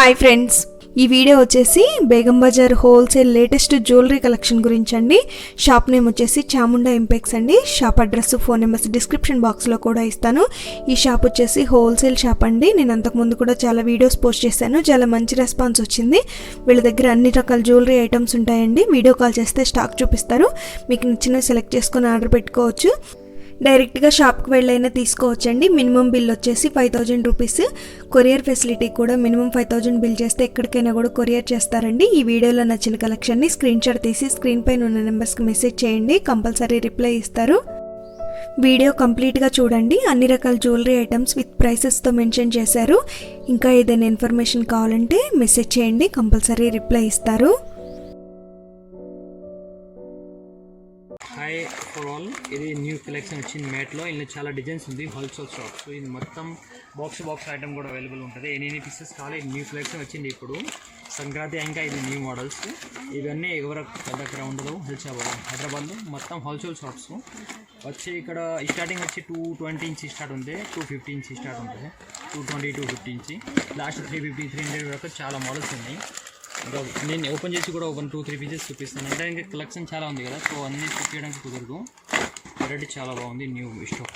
Hi friends, ఈ video వచ్చేసి Begum Bazaar wholesale latest jewellery collection గురించి అండి. షాప్ నేమ్ వచ్చేసి చాముండా ఇంపెక్స్ అండి. Shop address, phone numbers description బాక్స్లో కూడా ఇస్తాను. ఈ షాప్ వచ్చేసి హోల్సేల్ షాప్ అండి. నేను అంతకుముందు కూడా చాలా వీడియోస్ పోస్ట్ చేశాను, చాలా మంచి రెస్పాన్స్ వచ్చింది. వీళ్ళ దగ్గర అన్ని రకాల జ్యువెలరీ ఐటమ్స్ ఉంటాయండి. వీడియో కాల్ చేస్తే స్టాక్ చూపిస్తారు, మీకు నచ్చినవి సెలెక్ట్ చేసుకొని ఆర్డర్ పెట్టుకోవచ్చు. డైరెక్ట్గా షాప్కి వెళ్ళైనా తీసుకోవచ్చండి. మినిమం బిల్ వచ్చేసి 5000 రూపీస్. కొరియర్ ఫెసిలిటీ కూడా మినిమం 5000 బిల్ చేస్తే ఎక్కడికైనా కూడా కొరియర్ చేస్తారండి. ఈ వీడియోలో నచ్చిన కలెక్షన్ని స్క్రీన్ షాట్ తీసి స్క్రీన్ పైన ఉన్న నెంబర్స్కి మెసేజ్ చేయండి, కంపల్సరీ రిప్లై ఇస్తారు. వీడియో కంప్లీట్గా చూడండి. అన్ని రకాల జ్యువెలరీ ఐటమ్స్ విత్ ప్రైసెస్తో మెన్షన్ చేశారు. ఇంకా ఏదైనా ఇన్ఫర్మేషన్ కావాలంటే మెసేజ్ చేయండి, కంపల్సరీ రిప్లై ఇస్తారు. హాయ్ ఫర్ ఆల్, ఇది న్యూ కలెక్షన్ వచ్చింది మ్యాట్లో. ఇందులో చాలా డిజైన్స్ ఉంది, హోల్సేల్ షాప్. సో ఇది మొత్తం బాక్స్ ఐటమ్ కూడా అవైలబుల్ ఉంటుంది. ఎన్ని పీసెస్ కావాలి. న్యూ కలెక్షన్ వచ్చింది ఇప్పుడు సంక్రాంతి, ఇంకా ఇది న్యూ మోడల్స్. ఇవన్నీ ఎవరి దగ్గర ఉండదు. హైదరాబాద్లో మొత్తం హోల్సేల్ షాప్స్ వచ్చి ఇక్కడ స్టార్టింగ్ వచ్చి 220 ఇంచ్ స్టార్ట్ ఉంది, 250 ఇంచ్ స్టార్ట్ ఉంటుంది, 220, 250 ఇంచ్, లాస్ట్ 350, 300 వరకు చాలా మోడల్స్ ఉన్నాయి. ఇంకా నేను ఓపెన్ చేసి కూడా 1-2-3 పీసెస్ చూపిస్తాను. అంటే ఇంకా కలెక్షన్ చాలా ఉంది కదా, సో అన్నీ చూపించడానికి కుదరదు. వెరైటీ చాలా బాగుంది, న్యూ స్టాక్.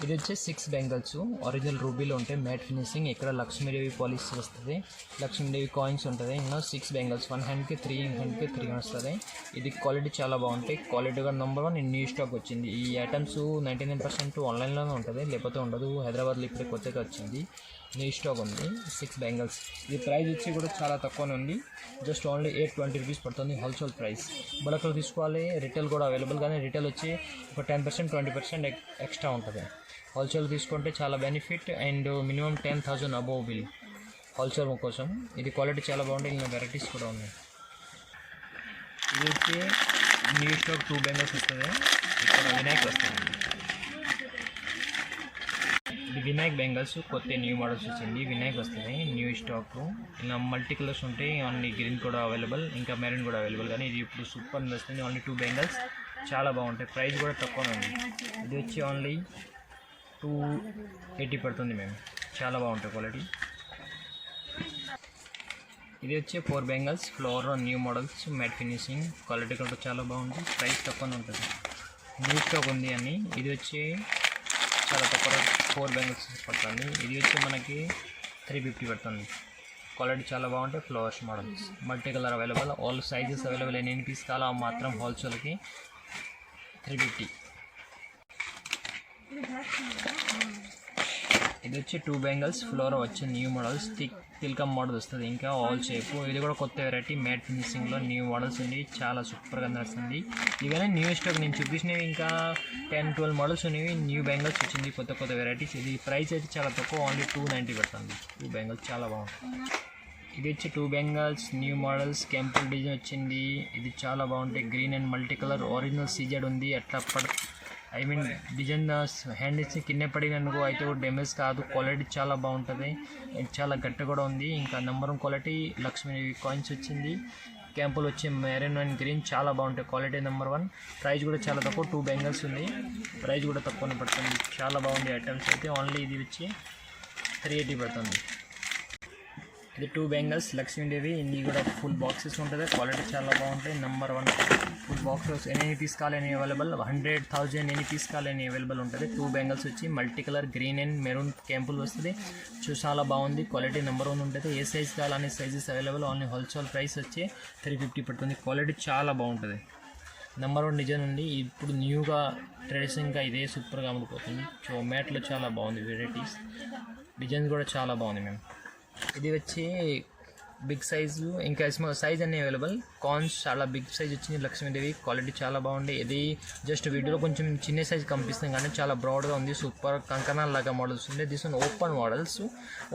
ఇది వచ్చి 6 బెంగల్స్ ఒరిజినల్ రూబీలో ఉంటాయి, మ్యాట్ ఫినిషింగ్. ఇక్కడ లక్ష్మీదేవి పాలిష్ వస్తుంది, లక్ష్మీదేవి కాయిన్స్ ఉంటుంది. ఇంకా 6 బెంగల్స్, 1 హ్యాండ్కి 3 హ్యాండ్కి 3 వస్తుంది. ఇది క్వాలిటీ చాలా బాగుంటాయి. క్వాలిటీగా నెంబర్ 1 న్యూ స్టాక్ వచ్చింది. ఈ ఐటమ్స్ 99% ఆన్లైన్లోనే ఉంటుంది, లేకపోతే ఉండదు. హైదరాబాద్లో ఇప్పుడే కొత్తగా వచ్చింది, న్యూ స్టాక్ ఉంది. 6 బెంగల్స్. ఇది ప్రైస్ వచ్చి కూడా చాలా తక్కువనే ఉంది, జస్ట్ ఓన్లీ 820 రూపీస్ పడుతుంది హోల్సేల్ ప్రైస్. బల్క్లో తీసుకోవాలి, రిటైల్ కూడా అవైలబుల్, కానీ రిటైల్ వచ్చి ఒక 10% 20% ఎక్స్ట్రా ఉంటుంది. హోల్సేల్ తీసుకుంటే చాలా benefit and minimum 10,000 above bill wholesale కోసం. ఇది క్వాలిటీ చాలా బాగుంటుంది, ఇంకా వెరైటీస్ కూడా ఉన్నాయి. ఇది వచ్చి న్యూ స్టాక్ 2 బెంగల్స్ వస్తుంది. ఇక్కడ వినాయక్ వస్తుంది. ఇది వినాయక్ బెంగల్స్, కొత్త న్యూ మోడల్స్ వచ్చింది. వినాయక్ వస్తుంది న్యూ స్టాక్. ఇలా మల్టీ కలర్స్ ఉంటాయి, ఓన్లీ గ్రీన్ కూడా అవైలబుల్, ఇంకా మెరూన్ కూడా అవైలబుల్. కానీ ఇది ఇప్పుడు సూపర్ వస్తుంది. ఓన్లీ 2 బెంగల్స్ చాలా బాగుంటాయి, ప్రైస్ కూడా తక్కువ ఉంది. ఇది వచ్చి ఓన్లీ 280 పడుతుంది మేము, చాలా బాగుంటాయి క్వాలిటీ. ఇది వచ్చి 4 bangles, floor new models, matte finishing. Quality కూడా చాలా బాగుంటుంది, ప్రైస్ తక్కువ ఉంటుంది. న్యూ స్టాక్ ఉంది అని. ఇది వచ్చి చాలా తక్కువ 4 బెంగల్స్ పడుతుంది. ఇది వచ్చి మనకి 350 పడుతుంది. క్వాలిటీ చాలా బాగుంటాయి, flowers models, multi colour available, all sizes available. ఎన్ని పీస్ కావాలో మాత్రం హోల్సేల్కి 350. ఇది వచ్చి 2 బెంగల్స్, ఫ్లోర్ వచ్చి న్యూ మోడల్స్, తిల్కమ్ మోడల్ వస్తుంది, ఇంకా ఆల్ షేప్. ఇది కూడా కొత్త వెరైటీ, మ్యాట్ ఫినిషింగ్లో న్యూ మోడల్స్ ఉంది, చాలా సూపర్గా నడుస్తుంది. ఇవన్నీ న్యూ స్టాక్ నేను చూపించినవి. ఇంకా 10-12 మోడల్స్ ఉన్నవి, న్యూ బెంగల్స్ వచ్చింది, కొత్త వెరైటీస్. ఇది ప్రైస్ అయితే చాలా తక్కువ, ఓన్లీ 290 పడుతుంది. 2 బెంగల్స్ చాలా బాగుంటుంది. ఇది వచ్చి 2 బెంగల్స్, న్యూ మోడల్స్, కెంపుల్ డిజైన్ వచ్చింది. ఇది చాలా బాగుంటాయి, green and multi colour, original CZ ఉంది. అట్లా డిజైన్ హ్యాండ్ ఇచ్చి కింద పడిననుకో అయితే డ్యామేజ్ కాదు. క్వాలిటీ చాలా బాగుంటుంది, చాలా గట్టి కూడా ఉంది. ఇంకా నెంబర్ 1 క్వాలిటీ లక్ష్మీ కాయిన్స్ వచ్చింది. క్యాంపుల్ వచ్చి మెరూన్ అండ్ గ్రీన్, చాలా బాగుంటాయి. Quality number 1. ప్రైస్ కూడా చాలా తక్కువ, 2 బెంగల్స్ ఉంది, ప్రైస్ కూడా తక్కువనే పడుతుంది. చాలా బాగుంది ఐటమ్స్ అయితే. ఓన్లీ ఇది వచ్చి 380 పడుతుంది. ఇది 2 బెంగల్స్, లక్ష్మీదేవి. ఇది కూడా ఫుల్ బాక్సెస్ ఉంటుంది, క్వాలిటీ చాలా బాగుంటాయి. Number 1 full boxes. ఎన్ని పీస్ కావాలని అవైలబుల్, 100,000 ఎన్ని పీస్ కావాలని అవైలబుల్ ఉంటుంది. 2 బెంగల్స్ వచ్చి multi colour, green and maroon క్యాంపుల్ వస్తుంది. చాలా బాగుంది, క్వాలిటీ నెంబర్ 1 ఉంటుంది. ఏ సైజ్ కావాలని sizes available. Only wholesale price వచ్చి 350 పడుతుంది. క్వాలిటీ చాలా బాగుంటుంది, నెంబర్ 1 డిజైన్ ఉంది. ఇప్పుడు న్యూగా ట్రెడిషనల్గా ఇదే సూపర్గా అమ్ముడుపోతుంది. సో మ్యాట్లో చాలా బాగుంది వెరైటీస్, డిజైన్స్ కూడా చాలా బాగుంది మేము. ఇది వచ్చి బిగ్ సైజు, ఇంకా స్మాల్ సైజ్ అన్నీ అవైలబుల్. కాన్స్ చాలా బిగ్ సైజ్ వచ్చింది లక్ష్మీదేవి, క్వాలిటీ చాలా బాగుంది. ఇది జస్ట్ వీడియోలో కొంచెం చిన్న సైజ్ కనిపిస్తుంది, కానీ చాలా బ్రాడ్గా ఉంది, సూపర్ కంకణాల లాగా మోడల్స్ ఉంది. This one open models,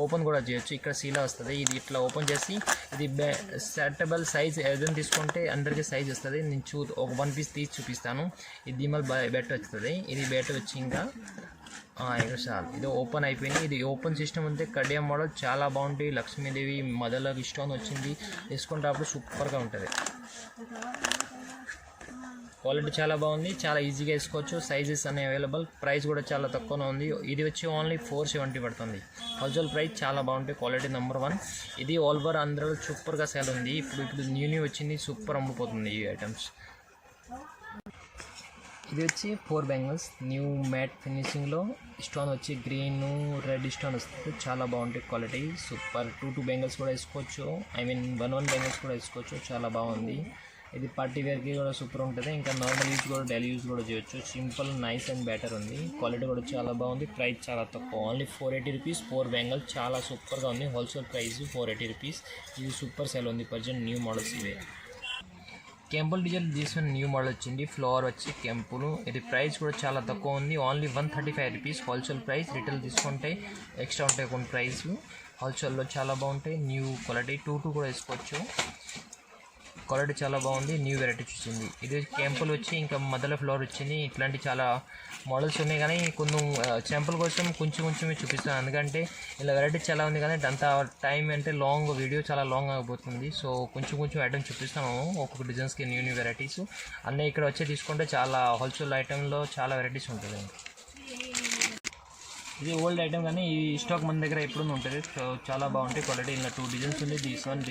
open కూడా చేయొచ్చు. ఇక్కడ సీలా వస్తుంది, ఇది ఇట్లా ఓపెన్ చేసి ఇది సెటబుల్ సైజ్ ఏదైనా తీసుకుంటే అందరికీ సైజ్ వస్తుంది. నేను ఒక 1 పీస్ తీసి చూపిస్తాను. ఇది దీమల్ బెట్ వస్తుంది. ఇది బెట్ వచ్చి ఇంకా చాలు. ఇది ఓపెన్ అయిపోయింది. ఇది ఓపెన్ సిస్టమ్ ఉంటే కడియం మోడల్ చాలా బాగుంటుంది. లక్ష్మీదేవి మదర్లకు ఇష్టం వచ్చింది, వేసుకుంటే అప్పుడు సూపర్గా ఉంటుంది. క్వాలిటీ చాలా బాగుంది, చాలా ఈజీగా వేసుకోవచ్చు. సైజెస్ అనే అవైలబుల్, ప్రైస్ కూడా చాలా తక్కువనే ఉంది. ఇది వచ్చి ఓన్లీ 470 పడుతుంది. హోల్సేల్ ప్రైస్ చాలా బాగుంటాయి, క్వాలిటీ నెంబర్ 1. ఇది ఆల్ ఓవర్ ఆంధ్రాలో సూపర్గా సేల్ ఉంది. ఇప్పుడు న్యూ వచ్చింది, సూపర్ అమ్ముపోతుంది ఈ ఐటమ్స్. ఇది వచ్చి 4 బ్యాంగిల్స్ న్యూ మ్యాట్ ఫినిషింగ్లో. స్టోన్ వచ్చి గ్రీన్ రెడ్ స్టోన్ వస్తుంది, చాలా బాగుంటుంది క్వాలిటీ, సూపర్. 2 బ్యాంగిల్స్ కూడా వేసుకోవచ్చు, ఐ మీన్ 1 బ్యాంగిల్స్ కూడా వేసుకోవచ్చు, చాలా బాగుంది. ఇది పార్టీ వేర్కి కూడా సూపర్ ఉంటుంది. ఇంకా నార్మల్ యూజ్ కూడా డైలీ యూజ్ కూడా చేయొచ్చు. సింపుల్, నైస్ అండ్ బెటర్ ఉంది. క్వాలిటీ కూడా చాలా బాగుంది, ప్రైస్ చాలా తక్కువ, ఓన్లీ 480 రూపీస్. 4 బ్యాంగిల్ చాలా సూపర్గా ఉంది. Wholesale price 480 rupees. ఇది సూపర్ సేల్ ఉంది ప్రజెంట్, న్యూ మోడల్స్ ఇవే. కెంపుల్ డిజైన్ తీసుకుని న్యూ మోడల్ వచ్చింది, ఫ్లవర్ వచ్చి కెంపులు. ఇది ప్రైస్ కూడా చాలా తక్కువ ఉంది, only 135 rupees wholesale price. Retail తీసుకుంటే ఎక్స్ట్రా ఉంటాయి కొన్ని ప్రైస్. హోల్సేల్లో చాలా బాగుంటాయి, న్యూ క్వాలిటీ. 2 కూడా వేసుకోవచ్చు, క్వాలిటీ చాలా బాగుంది. న్యూ వెరైటీ వచ్చింది. ఇది కెంపుల్ వచ్చి ఇంకా మధ్యలో ఫ్లవర్ వచ్చింది. ఇట్లాంటి చాలా మోడల్స్ ఉన్నాయి, కానీ కొన్ని శాంపుల్ కోసం కొంచెం చూపిస్తాను, ఎందుకంటే ఇలా వెరైటీ చాలా ఉంది కానీ అంత టైం అంటే లాంగ్ వీడియో చాలా లాంగ్ అయిపోతుంది. సో కొంచెం ఐటమ్ చూపిస్తాము, ఒక్కొక్క డిజైన్స్కి న్యూ వెరైటీస్ అన్నీ ఇక్కడ వచ్చి తీసుకుంటే చాలా హోల్సేల్ ఐటెంలో చాలా వెరైటీస్ ఉంటుంది. ఇది ఓల్డ్ ఐటమ్ కానీ ఈ స్టాక్ మన దగ్గర ఎప్పుడు ఉంటుంది, సో చాలా బాగుంటాయి క్వాలిటీ. ఇలా 2 డిజైన్స్ ఉంది, దిస్ వన్.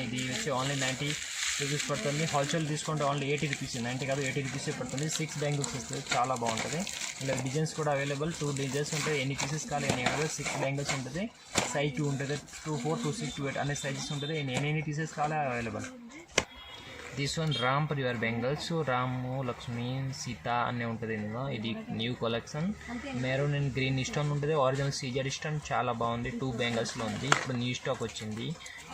ఇది వచ్చి ఓన్లీ 90 రూపీస్ పడుతుంది. హోల్సేల్ తీసుకుంటే ఓన్లీ 80 రూపీస్, 90 కాదు 80 రూపీసే పడుతుంది. 6 బ్యాంగిల్స్ వస్తుంది, చాలా బాగుంటుంది. ఇలా డిజైన్స్ కూడా అవైలబుల్, 2 డిజైన్స్ ఉంటాయి. ఎన్ని పీసెస్ కావాలి ఎన్ని కావాలి. 6 బ్యాంగిల్స్ ఉంటుంది, సైజ్ 2 ఉంటుంది, 2, 4, 2, 6, 2, 8 అనే సైజెస్ ఉంటుంది. ఎన్ని పీసెస్ కావాలి available. This one Ram Parivar bangles, Ramu, Lakshmi, Sita అన్నీ ఉంటుంది ఇందులో. ఇది new collection, maroon and green stone ఉంటుంది, ఒరిజినల్ సీజర్ స్టోన్, చాలా బాగుంది. 2 బ్యాంగిల్స్లో ఉంది, ఇప్పుడు న్యూ స్టాక్ వచ్చింది.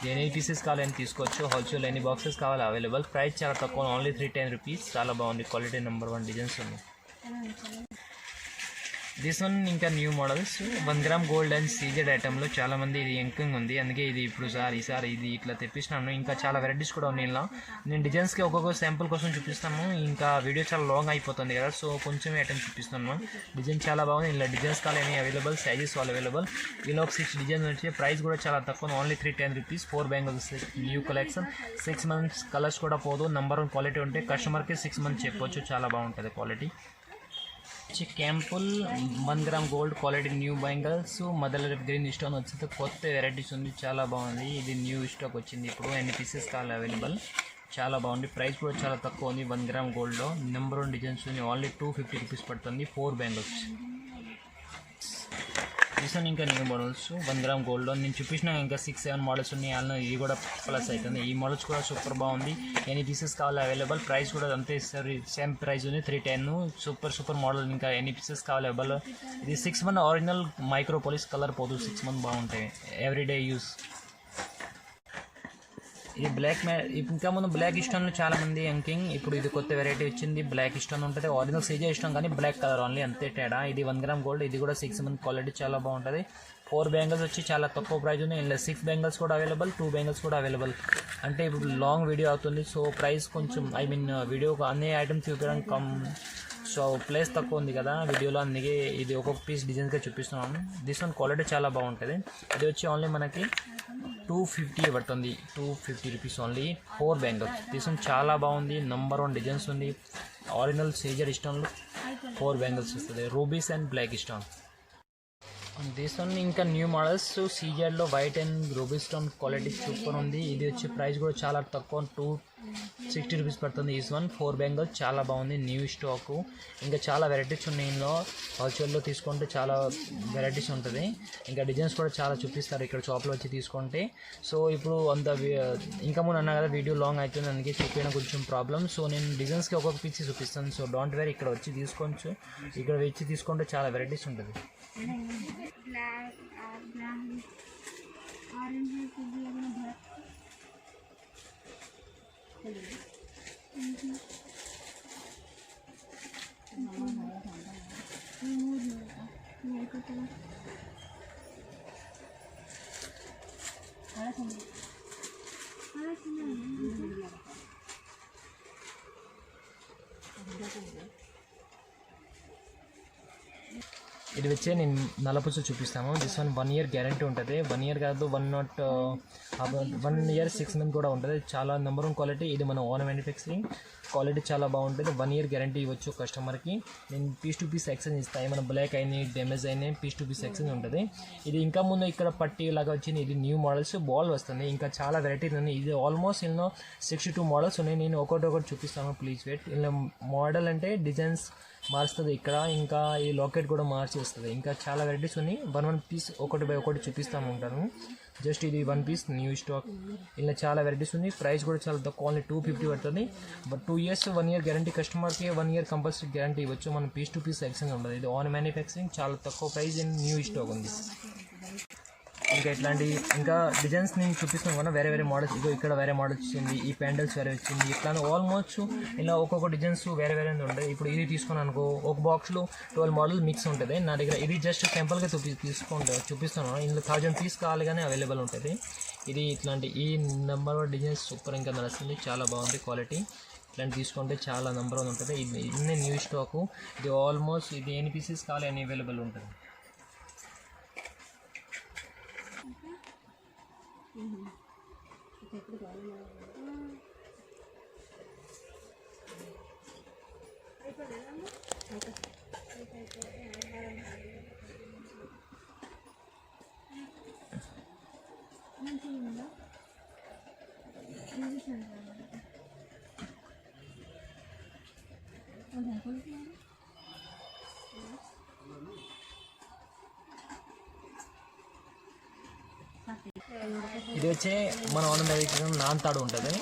ఎన్ని పీసెస్ కావాలని తీసుకోవచ్చు, హోల్సేల్ ఎన్ని బాక్సెస్ కావాలి అవైలబుల్. ప్రైస్ చాలా తక్కువ, ఓన్లీ 310 రూపీస్, చాలా బాగుంది క్వాలిటీ, నెంబర్ 1 డిజైన్స్ ఉంది. దిస్ వన్ ఇంకా new models 1 gram gold and CZ ఐటెంలో చాలామంది ఇది ఎంకింగ్ ఉంది, అందుకే ఇది ఇప్పుడు ఈసారి ఇది ఇట్లా తెప్పించినాను. ఇంకా చాలా వెరైటీస్ కూడా ఉన్నాయి ఇలా. నేను డిజైన్స్కి ఒక్కొక్క శాంపుల్ కోసం చూపిస్తాను, ఇంకా వీడియో చాలా లాంగ్ అయిపోతుంది కదా, సో కొంచెం ఐటమ్ చూపిస్తున్నాను. డిజైన్ చాలా బాగుంది, ఇలా డిజైన్స్ కావాలి అవైలబుల్, సైజెస్ వాళ్ళు అవైలబుల్. ఇలా ఒక 6 డిజైన్స్ వచ్చి ప్రైస్ కూడా చాలా తక్కువ, only 310 rupees. 4 bangles new collection, 6 months colours కూడా పోదు, నెంబర్ 1 క్వాలిటీ ఉంటే కస్టమర్కి 6 మంత్స్ చెప్పొచ్చు, చాలా బాగుంటుంది క్వాలిటీ. క్యాంపుల్ 1 gram gold quality new bangles, మదర్ గ్రీన్ స్టోన్ వచ్చింది, కొత్త వెరైటీస్ ఉంది, చాలా బాగుంది. ఇది న్యూ స్టాక్ వచ్చింది, ఇప్పుడు ఎన్ని పీసెస్ కావాలి అవైలబుల్, చాలా బాగుంది. ప్రైస్ కూడా చాలా తక్కువ ఉంది, 1 గ్రామ్ గోల్డ్లో. నెంబర్ 1 డిజైన్స్ ఉంది, ఓన్లీ 250 రూపీస్ పడుతుంది. 4 బ్యాంగిల్స్. రీసెంట్ ఇంకా న్యూ మోడల్స్ 1 గ్రామ్ గోల్డ్లో నేను చూపించిన ఇంకా 6-7 మోడల్స్ ఉన్నాయి, అలా ఇది కూడా ప్లస్ అవుతుంది. ఈ మోడల్స్ కూడా సూపర్ బాగుంది, ఎన్ని పీసెస్ కావాలి అవైలబుల్. ప్రైస్ కూడా అంతే సేమ్ ప్రైస్ ఉంది, 310. సూపర్ మోడల్, ఇంకా ఎన్ని పీసెస్ కావాలి అవైలబుల్. ఇది 6 మంత్ ఒరిజినల్ మైక్రోపోలిస్ కలర్ పోదు, 6 మంత్ బాగుంటాయి, ఎవ్రీడే యూస్. ఇది బ్లాక్ ఇంకా ముందు బ్లాక్ స్టోన్లో చాలా మంది ఎంకింగ్, ఇప్పుడు ఇది కొత్త వెరైటీ వచ్చింది. బ్లాక్ స్టోన్ ఉంటుంది, ఒరిజినల్ సీజర్ స్టోన్ కానీ బ్లాక్ కలర్ ఓన్లీ, అంతే తేడా. ఇది 1 గ్రామ్ గోల్డ్, ఇది కూడా 6 మంత్ క్వాలిటీ, చాలా బాగుంటుంది. 4 బ్యాంగిల్స్ వచ్చి చాలా తక్కువ ప్రైస్ ఉంది. ఇలా 6 బ్యాంగిల్స్ కూడా అవైలబుల్, 2 బ్యాంగిల్స్ కూడా అవైలబుల్. అంటే ఇప్పుడు లాంగ్ వీడియో అవుతుంది, సో ప్రైస్ కొంచెం వీడియో అన్ని ఐటమ్స్ చూపించడం సో ప్లేస్ తక్కువ ఉంది కదా వీడియోలో, అందుకే ఇది ఒక్కొక్క పీస్ డిజైన్గా చూపిస్తున్నాను. దిస్ వన్ క్వాలిటీ చాలా బాగుంటుంది. ఇది వచ్చి ఓన్లీ మనకి 250 పడుతుంది, 250 rupees only. 4 bangles. This one చాలా బాగుంది, నెంబర్ 1 డిజైన్స్ ఉంది, ఒరిజినల్ సీజర్ స్టోన్లో 4 బ్యాంగిల్స్ వస్తుంది, rubies and black stone. This one ఇంకా న్యూ మోడల్స్, సీజర్లో white and ruby stone quality super ఉంది. ఇది వచ్చి ప్రైస్ కూడా చాలా తక్కువ, 260 రూపీస్ పడుతుంది. ఈ వన్ 4 బ్యాంగిల్స్, చాలా బాగుంది, న్యూ స్టాకు. ఇంకా చాలా వెరైటీస్ ఉన్నాయి ఇందులో, హోల్సేల్లో తీసుకుంటే చాలా వెరైటీస్ ఉంటుంది. ఇంకా డిజైన్స్ కూడా చాలా చూపిస్తారు ఇక్కడ షాప్లో వచ్చి తీసుకుంటే. సో ఇప్పుడు ఇంకా ముందు అన్నా కదా వీడియో లాంగ్ అవుతుంది, అందుకే చూపించడం కొంచెం ప్రాబ్లమ్. సో నేను డిజైన్స్కి ఒక్కొక్క పీస్ చూపిస్తాను, సో డోంట్ వేర్, ఇక్కడ వచ్చి తీసుకోవచ్చు. ఇక్కడ వచ్చి తీసుకుంటే చాలా వెరైటీస్ ఉంటుంది. ఇది వచ్చే నేను నల్లపూసలు చూపిస్తాను. దిస్ 1 year గ్యారంటీ ఉంటుంది. 1 year కాదు, 1 year 6 months కూడా ఉంటుంది. చాలా నెంబర్ 1 క్వాలిటీ. ఇది మన ఓన్ మ్యానుఫ్యాక్చరింగ్, క్వాలిటీ చాలా బాగుంటుంది. 1 year గ్యారంటీ ఇవ్వచ్చు కస్టమర్కి. నేను పీస్ టు పీస్ ఎక్స్చేంజ్ ఇస్తాను. ఏమైనా బ్లాక్ అయినాయి, డ్యామేజ్ అయినాయి, పీస్ టు పీస్ ఎక్స్చేంజ్ ఉంటుంది. ఇది ఇంకా ముందు ఇక్కడ పట్టి లాగా వచ్చింది. ఇది న్యూ మోడల్స్ బాల్ వస్తుంది. ఇంకా చాలా వెరైటీస్ ఉన్నాయి. ఇది ఆల్మోస్ట్ ఇందులో 62 మోడల్స్ ఉన్నాయి. నేను ఒకటి చూపిస్తాను, ప్లీజ్ వెయిట్. ఇలా మోడల్ అంటే డిజైన్స్ మారుస్తుంది ఇక్కడ, ఇంకా ఈ లాకెట్ కూడా మార్చేస్తుంది. ఇంకా చాలా వెరైటీస్ ఉన్నాయి. 1 పీస్ ఒకటి బై ఒకటి చూపిస్తాము ఉంటాను. జస్ట్ ఇది 1 piece న్యూ స్టాక్. ఇలా చాలా వెరైటీస్ ఉంది. ప్రైస్ కూడా చాలా తక్కువ, ఓన్లీ 250 పడుతుంది. But 2 years 1 year guarantee. కస్టమర్కి 1 year కంపల్సరీ గ్యారంటీ ఇవ్వచ్చు. మనం పీస్ టు పీస్ ఎక్స్చేంజ్ ఉండదు. ఇది ఓన్ మ్యానుఫ్యాక్చరింగ్, చాలా తక్కువ ప్రైస్ అండ్ న్యూ స్టాక్ ఉంది. ఇంకా ఇట్లాంటి ఇంకా డిజైన్స్ నేను చూపిస్తున్నాను కదా, వేరే వేరే మోడల్స్. ఇగో ఇక్కడ వేరే మోడల్స్ వచ్చింది, ఈ ప్యాండల్స్ వేరే వచ్చింది. ఇట్లా ఆల్మోస్ట్ ఇలా ఒక్కొక్క డిజైన్స్ వేరే వేరే ఉంటుంది. ఇప్పుడు ఇది తీసుకున్నాను అనుకో, ఒక బాక్స్లో 12 మోడల్ మిక్స్ ఉంటుంది నా దగ్గర. ఇది జస్ట్ సింపుల్గా చూపిస్తున్నాను. ఇందులో 1000 పీస్ కావాలి కానీ అవైలబుల్ ఉంటుంది. ఇది ఇట్లాంటి ఈ నెంబర్ డిజైన్స్ సూపర్ ఇంకా నడుస్తుంది, చాలా బాగుంది క్వాలిటీ. ఇట్లాంటి తీసుకుంటే చాలా నెంబర్ ఉంటుంది. ఇది ఇన్ని న్యూ స్టాకు. ఇది ఆల్మోస్ట్ ఇది ఎన్ని పీసెస్ కావాలి అని అవైలబుల్ ఉంటుంది. ఇది వచ్చే మన ఓన్ నాన్ తాడు ఉంటుంది.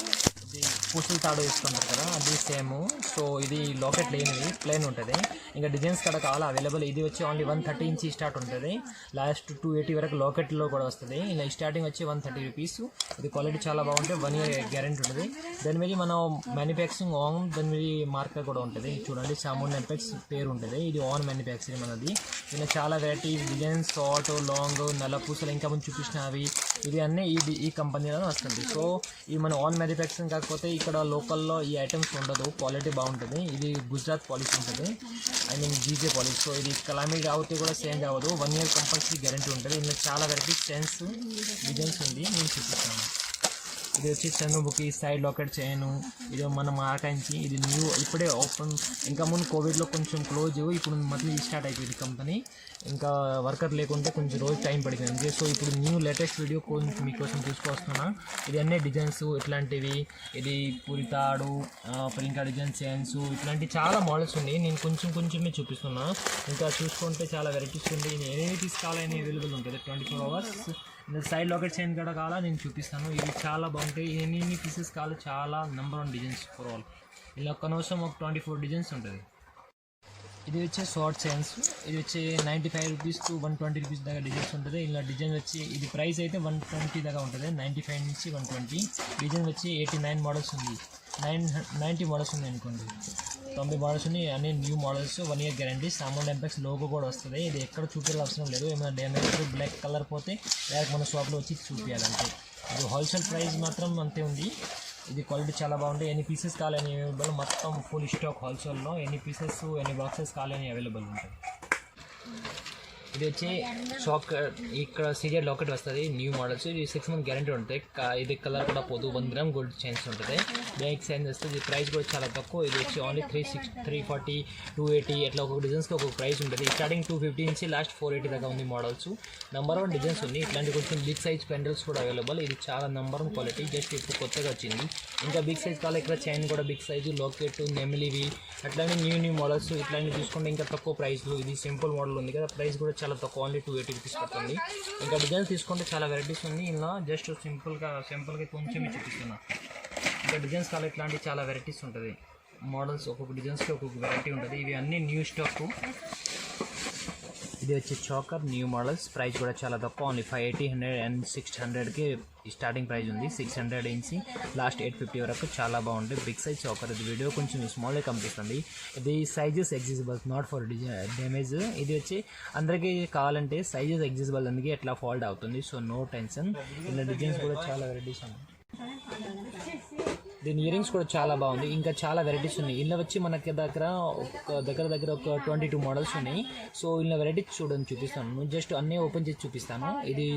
ఇది పూసల తాడు వేసుకుంటారు కదా, అది సేమ్. సో ఇది లాకెట్ లేనిది ప్లేన్ ఉంటుంది. ఇంకా డిజైన్స్ కూడా కావాలి అవైలబుల్. ఇది వచ్చి ఓన్లీ 130 ఇంచ్ స్టార్ట్ ఉంటుంది. లాస్ట్ 280 వరకు లాకెట్లో కూడా వస్తుంది. ఇలా స్టార్టింగ్ వచ్చి 130 రూపీస్. ఇది క్వాలిటీ చాలా బాగుంటుంది. 1 year గ్యారెంటీ ఉంటుంది. దాని మీద మనం మ్యానుఫ్యాక్చరింగ్ ఓన్, దాని మీద మార్క్ కూడా ఉంటుంది. చూడండి, చాముండా ఎంపెక్స్ పేరు ఉంటుంది. ఇది ఓన్ మ్యానుఫ్యాక్చరింగ్ మనది. ఇలా చాలా వెరైటీ డిజైన్స్, షార్ట్, లాంగ్, నల్ల పూసలు ఇంకా ముందు చూపించినవి ఇవి అన్నీ ఈ కంపెనీలో వస్తుంది. సో ఇది మన ఓన్ మ్యానుఫ్యాక్చరింగ్ కాకపోతే ఇక్కడ లోకల్లో ఈ ఐటమ్స్ ఉండదు. క్వాలిటీ బాగుంటుంది. ఇది గుజరాత్ పాలిష్ ఉంటుంది, I mean GJ polish. So ఇది కలామిటీ అవుతే కూడా చేంజ్ అవ్వదు. 1 year కంపల్సరీ గ్యారెంటీ ఉంటుంది. ఇందులో చాలా వెరైటీ సెన్స్ డిజైన్స్ ఉంది, నేను చూపిస్తాను. ఇది వచ్చి చంద్రముఖి సైడ్ లాకెట్ చేయను. ఇది మనం ఆకాంచి, ఇది న్యూ ఇప్పుడే ఓపెన్. ఇంకా ముందు కోవిడ్లో కొంచెం క్లోజ్, ఇప్పుడు మళ్ళీ స్టార్ట్ అయిపోయింది కంపెనీ. ఇంకా వర్కర్ లేకుంటే కొంచెం రోజు టైం పడిపోయింది. సో ఇప్పుడు న్యూ లేటెస్ట్ వీడియో కొంచెం మీకోసం తీసుకొస్తున్నా. ఇది అన్నీ డిజైన్స్ ఇట్లాంటివి. ఇది పురితాడు, ఇంకా డిజైన్ చైన్స్, ఇట్లాంటి చాలా మోడల్స్ ఉన్నాయి. నేను కొంచెమే చూపిస్తున్నా. ఇంకా చూసుకుంటే చాలా వెరైటీస్ ఉంది. ఏవి తీసుకోవాలని అవైలబుల్ ఉంటుంది 24 hours. సైడ్ లాకెట్ చైన్ కూడా కావాలా నేను చూపిస్తాను. ఇవి చాలా బాగుంటాయి. ఎన్ని పీసెస్ కావాలి, చాలా నెంబర్ 1 డిజైన్స్ ఫర్ ఆల్. ఇలా కనీసం ఒక 24 డిజైన్స్ ఉంటుంది. ఇది వచ్చే షార్ట్ చైన్స్. ఇది వచ్చి 95 రూపీస్ టు 120 రూపీస్ దాకా డిజైన్స్ ఉంటుంది. ఇలా డిజైన్ వచ్చి ఇది ప్రైస్ అయితే 120 దాకా ఉంటుంది. 95 నుంచి 120. డిజైన్ వచ్చి 89 మోడల్స్ ఉంది. 90 మోడల్స్ ఉంది అనుకోండి. 90 మోడల్స్ ఉన్నాయి. అన్ని new models. 1 year guarantee. Chamunda Impex logo కూడా వస్తుంది. ఇది ఎక్కడ చూపించాల్సిన అవసరం లేదు. ఏమైనా డ్యామేజ్ బ్లాక్ కలర్ పోతే డైరెక్ట్ మన షాప్లో వచ్చి చూపించాలంటే. ఇది హోల్సేల్ ప్రైస్ మాత్రం అంతే ఉంది. ఇది క్వాలిటీ చాలా బాగుంటుంది. ఎన్ని పీసెస్ కావాలని అవైలబుల్, మొత్తం ఫుల్ స్టాక్ హోల్సేల్లో. ఎన్ని పీసెస్ ఎన్ని బాక్సెస్ కావాలని అవైలబుల్ ఉంటుంది. ఇది వచ్చి షాక్, ఇక్కడ సీరియల్ లాకెట్ వస్తుంది న్యూ మోడల్స్. ఇది 6 month గ్యారంటీ ఉంటుంది. ఇది కలర్ కూడా పోదు. 1 gram గోల్డ్ చైన్స్ ఉంటుంది. బ్యాక్ చైన్ వస్తుంది. ఇది ప్రైస్ కూడా చాలా తక్కువ. ఇది వచ్చి ఓన్లీ 360, 340, 280 అట్లా ఒక్కొక్క డిజైన్స్కి ఒక్కొక్క ప్రైస్ ఉంటుంది. స్టార్టింగ్ 250 నుంచి లాస్ట్ 480 దాకా ఉంది మోడల్స్. నెంబర్ 1 డిజైన్స్ ఉంది. ఇట్లాంటి కొంచెం బిగ్ సైజ్ పెండల్స్ కూడా అవైలబుల్. ఇది చాలా నెంబర్ 1 క్వాలిటీ. జస్ట్ ఇప్పుడు కొత్తగా వచ్చింది. ఇంకా బిగ్ సైజ్ కావాలి. ఇక్కడ చైన్ కూడా బిగ్ సైజు, లాకెట్, నెమిలివి అట్లానే న్యూ మోడల్స్ ఇట్లాంటివి తీసుకుంటే ఇంకా తక్కువ ప్రైస్లు. ఇది సింపుల్ మోడల్ ఉంది కదా, ప్రైస్ కూడా చాలా తక్కువ, ఓన్లీ 280 రూపీస్ పడుతుంది. ఇంకా డిజైన్స్ తీసుకుంటే చాలా వెరైటీస్ ఉంది. ఇలా జస్ట్ సింపుల్గా కొంచెమే చూపిస్తున్నా. ఇంకా డిజైన్స్ కావాలి, ఇట్లాంటి చాలా వెరైటీస్ ఉంటుంది. మోడల్స్ ఒక్కొక్క డిజైన్స్కి ఒక్కొక్క వెరైటీ ఉంటుంది. ఇవి అన్నీ న్యూ స్టాక్. ఇది వచ్చి చాకర్ న్యూ మోడల్స్. ప్రైస్ కూడా చాలా తక్కువ, ఓన్లీ 580, 100 and 600కి స్టార్టింగ్ ప్రైస్ ఉంది. 600 నుంచి లాస్ట్ 850 వరకు చాలా బాగుంటుంది. Big size choker. ఇది వీడియో కొంచెం స్మాల్గా కనిపిస్తుంది. ఇది సైజెస్ ఎగ్జిబుల్, నాట్ ఫర్ డ్యామేజ్. ఇది వచ్చి అందరికీ కావాలంటే సైజెస్ ఎగ్జిబుల్, అందుకే ఎట్లా ఫాల్ట్ అవుతుంది. So no tension. ఇలా డిజైన్స్ కూడా చాలా వెరైటీస్ ఉన్నాయి. దీని ఇయరింగ్స్ కూడా చాలా బాగుంది. ఇంకా చాలా వెరైటీస్ ఉన్నాయి. ఇలా వచ్చి మనకి దగ్గర ఒక 22 మోడల్స్ ఉన్నాయి. సో ఇలా వెరైటీస్ చూడండి చూపిస్తాను. జస్ట్ అన్నీ ఓపెన్ చేసి చూపిస్తాను. ఇది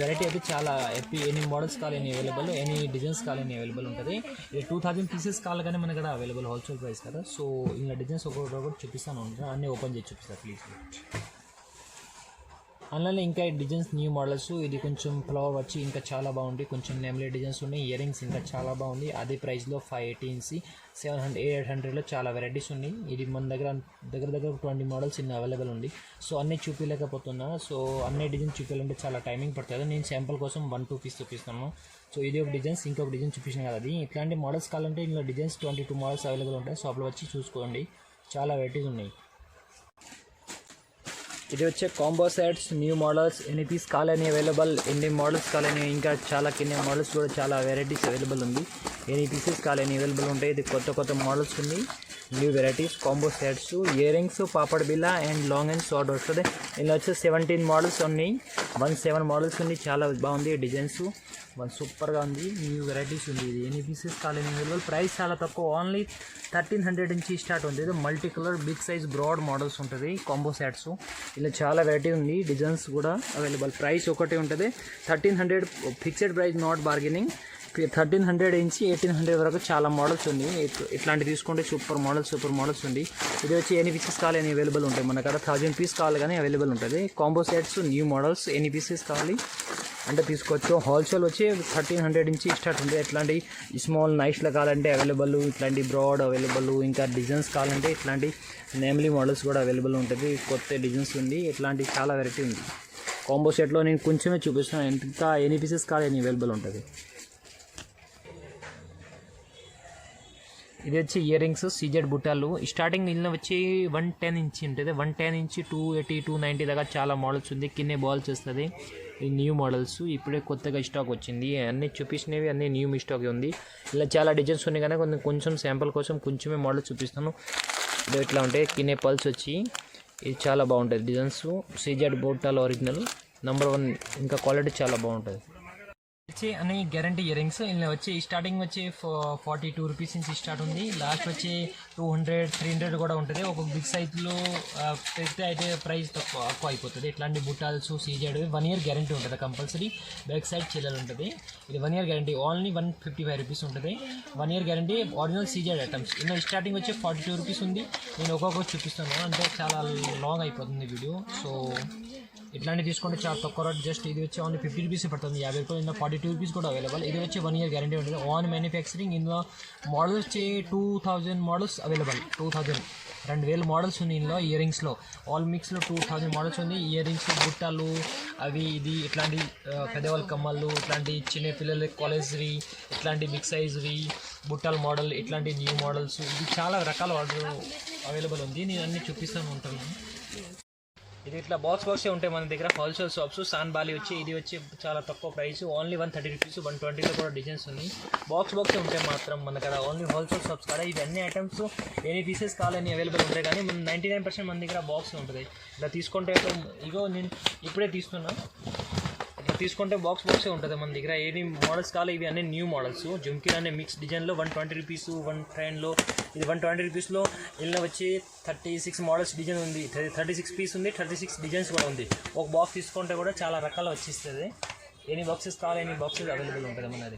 వెరైటీ అయితే చాలా ఎన్ని మోడల్స్ కావాలని అవైలబుల్, ఎన్ని డిజైన్స్ కావాలని అవైలబుల్ ఉంటుంది. ఇది 2000 పీసెస్ కావాలని మన దగ్గర అవైలబుల్ హోల్సేల్ ప్రైస్ కదా. సో ఇలా డిజైన్స్ ఒక్కొక్కటి చూపిస్తాను. అన్నీ ఓపెన్ చేసి చూపిస్తాను ప్లీజ్. అందులో ఇంకా డిజైన్స్ న్యూ మోడల్స్. ఇది కొంచెం ఫ్లవర్ వచ్చి ఇంకా చాలా బాగుంది. కొంచెం నెమ్లీ డిజైన్స్ ఉన్నాయి. ఇయరింగ్స్ ఇంకా చాలా బాగుంది. అదే ప్రైస్లో 580 నుంచి 700-800లో చాలా వెరైటీస్ ఉన్నాయి. ఇది మన దగ్గర 20 మోడల్స్ ఇన్ని అవైలబుల్ ఉంది. సో అన్నీ చూపించలేకపోతున్నా. సో అన్ని డిజైన్స్ చూపించాలంటే చాలా టైమింగ్ పడుతుంది. నేను శాంపుల్ కోసం 1-2 పీస్ చూపిస్తాను. సో ఇది ఒక డిజైన్స్, ఇంకొక డిజైన్ చూపించిన కదా. అది ఇట్లాంటి మోడల్స్ కావాలంటే ఇందులో డిజైన్స్ 22 మోడల్స్ అవైలబుల్ ఉంటాయి. షాప్లో వచ్చి చూసుకోండి. చాలా వెరైటీస్ ఉన్నాయి. ఇది వచ్చే కాంబో సెట్స్ న్యూ మోడల్స్. ఎన్ని పీస్ కావాలని అవైలబుల్, ఎన్ని మోడల్స్ కావాలని, ఇంకా చాలా కింద మోడల్స్ కూడా చాలా వెరైటీస్ అవైలబుల్ ఉంది. ఎన్ని పీసెస్ కావాలని అవైలబుల్ ఉంటాయి. ఇది కొత్త మోడల్స్ ఉంది. New varieties combo sets, ear rings, papad Billa and long and short వస్తుంది. ఇలా వచ్చి 17 మోడల్స్ ఉన్నాయి. 17 మోడల్స్ ఉంది. చాలా బాగుంది డిజైన్స్. సూపర్గా ఉంది. న్యూ వెరైటీస్ ఉంది. ఇది ఎన్ని పీసెస్ కావాలని అవైలబుల్. ప్రైస్ చాలా తక్కువ, ఓన్లీ 1300 నుంచి స్టార్ట్ ఉంది. ఇది multi colour big size broad models ఉంటుంది కాంబో సెట్స్. ఇలా చాలా వెరైటీ ఉంది. డిజైన్స్ కూడా అవైలబుల్. ప్రైస్ ఒకటే ఉంటుంది 1300. Fixed price, not bargaining. 1300 నుంచి 1800 వరకు చాలా మోడల్స్ ఉంది. ఇట్లాంటి తీసుకుంటే సూపర్ మోడల్స్ ఉంది. ఇది వచ్చి ఎన్ని పీసెస్ కావాలి అవైలబుల్ ఉంటాయి. మన కాడ 1000 పీస్ కావాలి కానీ అవైలబుల్ ఉంటుంది. కాంబో సెట్స్ న్యూ మోడల్స్ ఎన్ని పీసెస్ కావాలి అంటే తీసుకోవచ్చు. హోల్సేల్ వచ్చి 1300 నుంచి స్టార్ట్ ఉంది. ఇట్లాంటి స్మాల్ నైస్లో కావాలంటే అవైలబుల్, ఇట్లాంటి బ్రాడ్ అవైలబుల్. ఇంకా డిజైన్స్ కావాలంటే ఇట్లాంటి నేమ్లీ మోడల్స్ కూడా అవైలబుల్ ఉంటుంది. కొత్త డిజైన్స్ ఉంది. ఇట్లాంటి చాలా వెరైటీ ఉంది. కాంబో సెట్లో నేను కొంచెమే చూపిస్తాను. ఇంకా ఎన్ని పీసెస్ కావాలి అవైలబుల్ ఉంటుంది. ఇది వచ్చి ఇయర్ రింగ్స్, సీజెడ్ బుట్టాలు. స్టార్టింగ్ ఇల్లు వచ్చి 110 ఇంచి ఉంటుంది. 110 నుంచి 280, 290 దాకా చాలా మోడల్స్ ఉంది. కింద బాల్స్ వస్తుంది. ఈ న్యూ మోడల్స్ ఇప్పుడే కొత్తగా స్టాక్ వచ్చింది. అన్నీ చూపించినవి అన్నీ న్యూ స్టాక్ ఉంది. ఇలా చాలా డిజైన్స్ ఉన్నాయి కానీ కొంచెం శాంపుల్ కోసం కొంచెమే మోడల్ చూపిస్తాను. ఇది ఇట్లా ఉంటాయి. కింద పల్స్ వచ్చి ఇది చాలా బాగుంటుంది. డిజైన్స్ సీజెడ్ బుట్టాలు ఒరిజినల్ నెంబర్ 1. ఇంకా క్వాలిటీ చాలా బాగుంటుంది. వచ్చి అన్ని గ్యారంటీ ఇయర్ రింగ్స్. ఇలా వచ్చి స్టార్టింగ్ వచ్చి 42 రూపీస్ నుంచి స్టార్ట్ ఉంది. లాస్ట్ వచ్చి 200-300 కూడా ఉంటుంది. ఒక బిగ్ సైజ్లో పెడితే అయితే ప్రైస్ తక్కువ అయిపోతుంది. ఇట్లాంటి బుట్టాల్స్ సీజెడ్ 1 ఇయర్ గ్యారంటీ ఉంటుంది కంపల్సరీ. బ్యాక్ సైడ్ చిల్లలు ఉంటుంది. ఇది 1 ఇయర్ గ్యారంటీ, ఓన్లీ 155 రూపీస్ ఉంటుంది. 1 year guarantee original CZ items. ఇలా స్టార్టింగ్ వచ్చి 42 రూపీస్ ఉంది. నేను ఒక్కొక్కటి చూపిస్తాను అంటే చాలా లాంగ్ అయిపోతుంది వీడియో. సో ఇట్లాంటి తీసుకుంటే చాలా తక్కువ రేట్. జస్ట్ ఇది వచ్చి ఓన్లీ 50 రూపీస్ పడుతుంది. 50 రూపాయలు. ఇందులో 42 రూపీస్ కూడా అవైలబుల్. ఇది వచ్చి 1 ఇయర్ గ్యారంటీ ఉంటుంది. Own manufacturing. ఇందులో మోడల్స్ వచ్చి 2000 మోడల్స్ అవైలబుల్. 2000 మోడల్స్ ఉన్నాయి ఇందులో. ఇయర్ రింగ్స్లో ఆల్ మిక్స్లో 2000 మోడల్స్ ఉంది. ఇయర్ రింగ్స్, బుట్టాలు, అవి ఇది ఇట్లాంటి పెద్దవాళ్ళ కమ్మలు, ఇట్లాంటి చిన్న పిల్లల కాలేజ్వి, ఇట్లాంటి బిగ్ సైజ్వి బుట్టాల మోడల్, ఇట్లాంటి న్యూ మోడల్స్. ఇది చాలా రకాల ఆర్డర్ అవైలబుల్ ఉంది. నేను అన్నీ చూపిస్తూనే ఉంటాను. ఇది ఇట్లా బాక్సే ఉంటాయి మన దగ్గర హోల్సేల్ షాప్స్. సాన్ బాలి వచ్చి ఇది వచ్చి చాలా తక్కువ ప్రైస్, ఓన్లీ 130 రూపీస్. 120లో కూడా డిజైన్స్ ఉన్నాయి. బాక్సే ఉంటాయి మాత్రం మన దగ్గర ఓన్లీ హోల్సేల్ షాప్స్ కాడ. ఇవి అన్ని ఐటమ్స్ ఎన్ని పీసెస్ కావాలని అవైలబుల్ ఉంటాయి కానీ 99% మన దగ్గర బాక్స్ ఉంటుంది. ఇలా తీసుకుంటే ఇగో నేను ఇప్పుడే తీస్తున్నా. తీసుకుంటే బాక్సే ఉంటుంది మన దగ్గర. ఏది మోడల్స్ కావాలి ఇవి అన్ని న్యూ మోడల్స్. జుమ్కీ అనే మిక్స్ డిజైన్లో 120 రూపీస్. 110లో ఇది 120 రూపీస్లో. ఇలా వచ్చి 36 మోడల్స్ డిజైన్ ఉంది. 36 పీస్ ఉంది. 36 డిజైన్స్ కూడా ఉంది. ఒక బాక్స్ తీసుకుంటే కూడా చాలా రకాలు వచ్చిస్తుంది. ఎన్ని బాక్సెస్ కావాలి ఎన్ని బాక్సెస్ అవైలబుల్ ఉంటుంది మనది.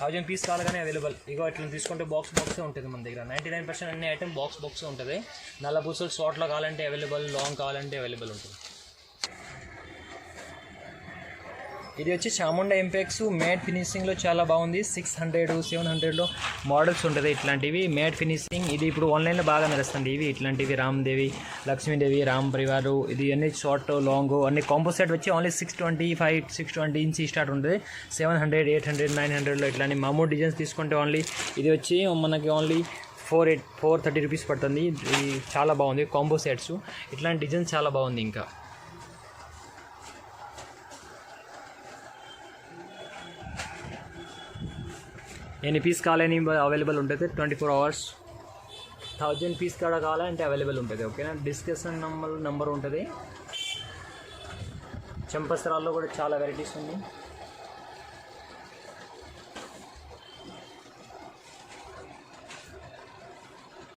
1000 పీస్ కావాలి కానీ అవైలబుల్. ఇగో ఇట్లా తీసుకుంటే బాక్సే ఉంటుంది మన దగ్గర. 99% అన్ని ఐటమ్ బాక్సే ఉంటుంది. నల్ల పూసలు షార్ట్లో కావాలంటే అవైలబుల్, లాంగ్ కావాలంటే అవైలబుల్ ఉంటుంది. ఇది వచ్చి చాముండా ఇంపెక్స్ మ్యాట్ ఫినిషింగ్లో చాలా బాగుంది. 600-700లో మోడల్స్ ఉంటుంది. ఇట్లాంటివి మ్యాట్ ఫినిషింగ్. ఇది ఇప్పుడు ఆన్లైన్లో బాగా నడుస్తుంది. ఇవి ఇట్లాంటివి రామ్దేవి, లక్ష్మీదేవి, రామ్ పరివారు, ఇది అన్ని షార్ట్ లాంగ్ అన్ని కాంబో సెట్ వచ్చి ఓన్లీ 620 ఇంచి స్టార్ట్ ఉంటుంది. 700, 800, 900లో ఇట్లాంటి మామూలు డిజైన్స్ తీసుకుంటే ఓన్లీ ఇది వచ్చి మనకి ఓన్లీ 430 రూపీస్ పడుతుంది. ఇది చాలా బాగుంది కాంబో సెట్స్. ఇట్లాంటి డిజైన్స్ చాలా బాగుంది. ఇంకా ఎన్ని పీస్ కావాలని అవైలబుల్ ఉంటుంది. 24 అవర్స్. 1000 పీస్ కాడ కావాలంటే అవైలబుల్ ఉంటుంది. ఓకేనా. డిస్కషన్ నెంబర్ ఉంటుంది. చెంపస్త్రాల్లో కూడా చాలా వెరైటీస్ ఉంది.